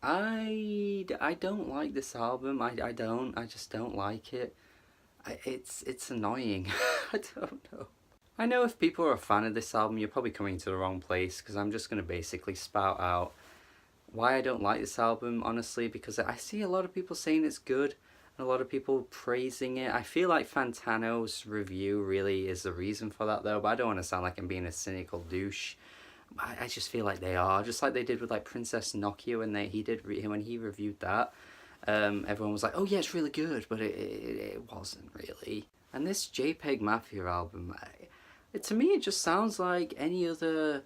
I don't like this album. I just don't like it. It's annoying. I don't know. I know if people are a fan of this album, you're probably coming to the wrong place, because I'm just going to basically spout out why I don't like this album, honestly, because I see a lot of people saying it's good and a lot of people praising it. I feel like Fantano's review really is the reason for that, though, but I don't want to sound like I'm being a cynical douche. I just feel like they are, just like they did with like Princess Nokia when when he reviewed that. Everyone was like, "Oh yeah, it's really good," but it wasn't really. And this JPEG Mafia album, to me, it just sounds like any other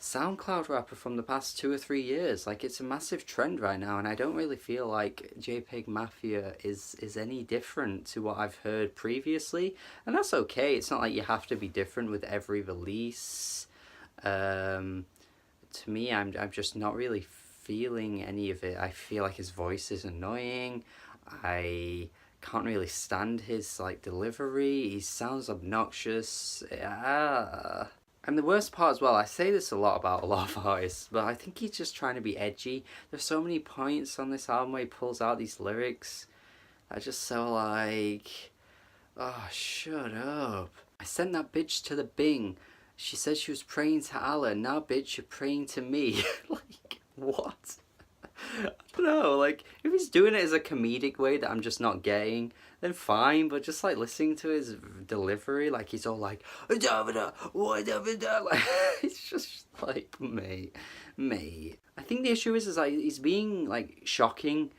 SoundCloud rapper from the past 2 or 3 years. Like, it's a massive trend right now, and I don't really feel like JPEG Mafia is any different to what I've heard previously. And that's okay. It's not like you have to be different with every release. To me, I'm just not really feeling any of it. I feel like his voice is annoying. I can't really stand his like delivery. He sounds obnoxious. And the worst part as well, I say this a lot about a lot of artists, but I think he's just trying to be edgy. There's so many points on this album where he pulls out these lyrics that are just so like, oh, shut up. I sent that bitch to the Bing. She said she was praying to Allah. Now, bitch, you're praying to me. Like, what? I don't know, like, if he's doing it as a comedic way that I'm just not getting, then fine, but just, like, listening to his delivery, like, he's all like, like, it's just like, mate. I think the issue is like, he's being, like, shocking,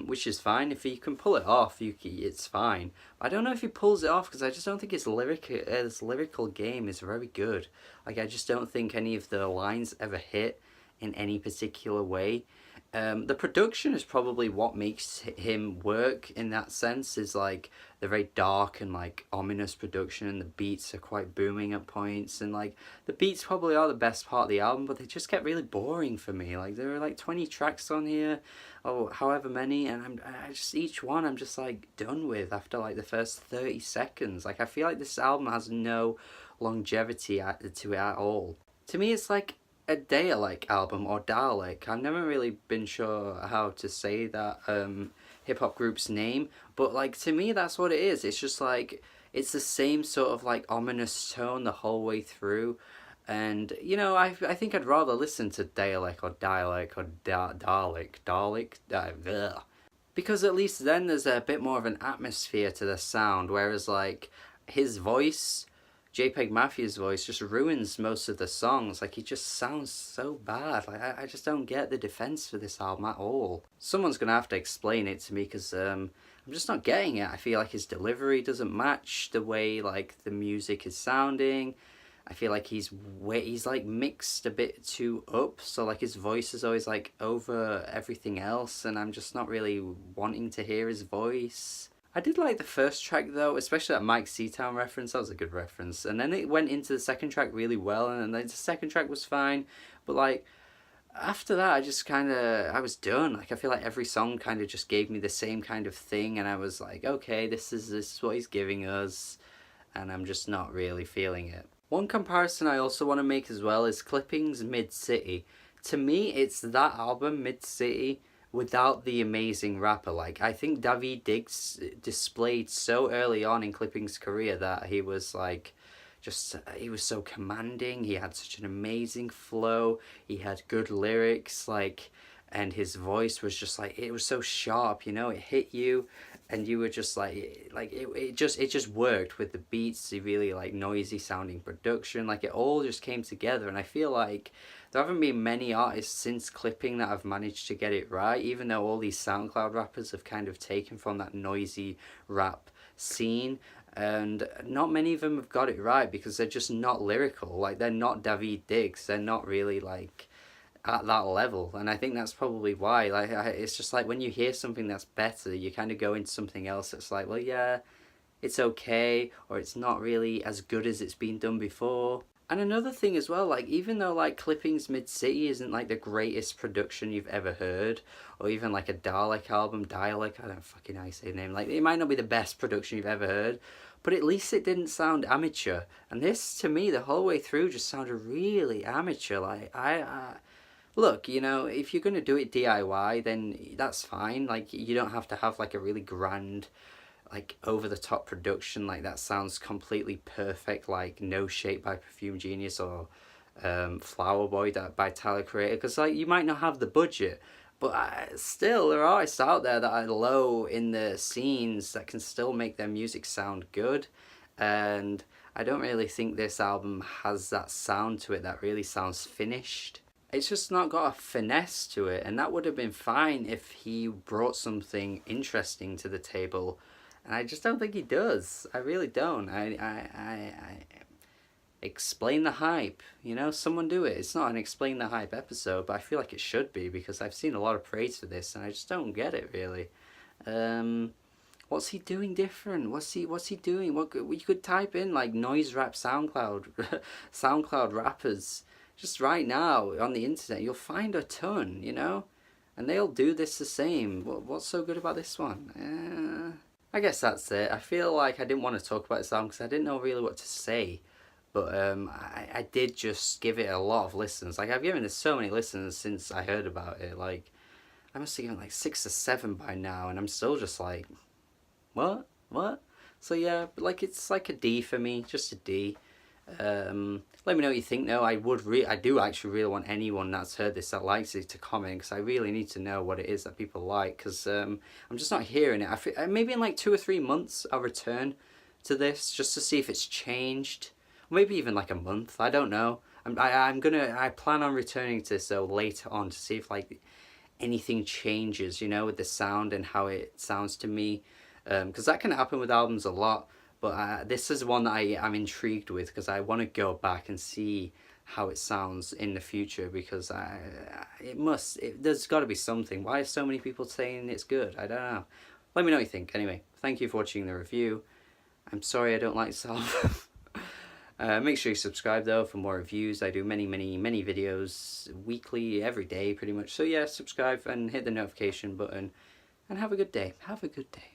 which is fine. If he can pull it off, it's fine. I don't know if he pulls it off, because I just don't think his lyrical game is very good. Like, I just don't think any of the lines ever hit in any particular way. The production is probably what makes him work in that sense, is like the very dark and like ominous production, and the beats are quite booming at points, and like the beats probably are the best part of the album, but they just get really boring for me. Like, there are like 20 tracks on here, or however many, and each one I'm just like done with after like the first 30 seconds. Like, I feel like this album has no longevity to it at all. To me, it's like a Dalek album, or Dalek. I've never really been sure how to say that hip hop group's name, but like, to me, that's what it is. It's just like, it's the same sort of like ominous tone the whole way through. And you know, I think I'd rather listen to Dalek or Dialect or Dalek, because at least then there's a bit more of an atmosphere to the sound, whereas like his voice, JPEG Mafia's voice, just ruins most of the songs. Like, he just sounds so bad. Like, I just don't get the defense for this album at all. Someone's gonna have to explain it to me, because I'm just not getting it. I feel like his delivery doesn't match the way like the music is sounding. I feel like he's like mixed a bit too up, so like his voice is always like over everything else, and I'm just not really wanting to hear his voice. I did like the first track though, especially that Mike Seatown reference. That was a good reference. And then it went into the second track really well, and then the second track was fine. But like, after that, I was done. Like, I feel like every song kind of just gave me the same kind of thing, and I was like, okay, this is what he's giving us, and I'm just not really feeling it. One comparison I also want to make as well is Clipping's Mid-City. To me, it's that album, Mid-City, without the amazing rapper. Like, I think Daveed Diggs displayed so early on in Clipping's career that he was like, he was so commanding. He had such an amazing flow. He had good lyrics, like, and his voice was just like, it was so sharp, you know, it hit you, and you were just like it just worked with the beats, the really like noisy sounding production. Like, it all just came together, and I feel like there haven't been many artists since Clipping that have managed to get it right, even though all these SoundCloud rappers have kind of taken from that noisy rap scene, and not many of them have got it right, because they're just not lyrical. Like, they're not Daveed Diggs. They're not really like at that level, and I think that's probably why. Like, it's just like when you hear something that's better, you kind of go into something else that's like, well, yeah, it's okay, or it's not really as good as it's been done before. And another thing as well, like, even though like Clipping's Mid-City isn't like the greatest production you've ever heard, or even like a Dalek album, Dialect, I don't fucking know how you say the name, like, it might not be the best production you've ever heard, but at least it didn't sound amateur. And this, to me, the whole way through just sounded really amateur. Like, look, you know, if you're gonna do it DIY, then that's fine. Like, you don't have to have like a really grand, like over the top production like that sounds completely perfect, like No Shape by Perfume Genius, or Flower Boy by Tyler Creator, because like you might not have the budget, but still there are artists out there that are low in the scenes that can still make their music sound good. And I don't really think this album has that sound to it that really sounds finished. It's just not got a finesse to it, and that would have been fine if he brought something interesting to the table, and I just don't think he does. I really don't. I explain the hype. You know, someone do it. It's not an explain the hype episode, but I feel like it should be, because I've seen a lot of praise for this, and I just don't get it really. What's he doing different? What's he doing? What you could type in like noise rap SoundCloud, SoundCloud rappers. Just right now on the internet, you'll find a ton, you know, and they'll do this the same. What's so good about this one? I guess that's it. I feel like I didn't want to talk about this album because I didn't know really what to say. But I did just give it a lot of listens. Like, I've given this so many listens since I heard about it. Like, I must have given like 6 or 7 by now, and I'm still just like, what? So yeah, like, it's like a D for me, just a D. Let me know what you think though. I do actually really want anyone that's heard this that likes it to comment, because I really need to know what it is that people like, because I'm just not hearing it. I feel, maybe in like 2 or 3 months I'll return to this just to see if it's changed, or maybe even like a month. I don't know. I plan on returning to this though later on to see if like anything changes, you know, with the sound and how it sounds to me, because that can happen with albums a lot. But this is one that I'm intrigued with, because I want to go back and see how it sounds in the future, because there's got to be something. Why are so many people saying it's good? I don't know. Let me know what you think. Anyway, thank you for watching the review. I'm sorry I don't like this album. Make sure you subscribe though for more reviews. I do many videos weekly, every day pretty much. So yeah, subscribe and hit the notification button, and have a good day. Have a good day.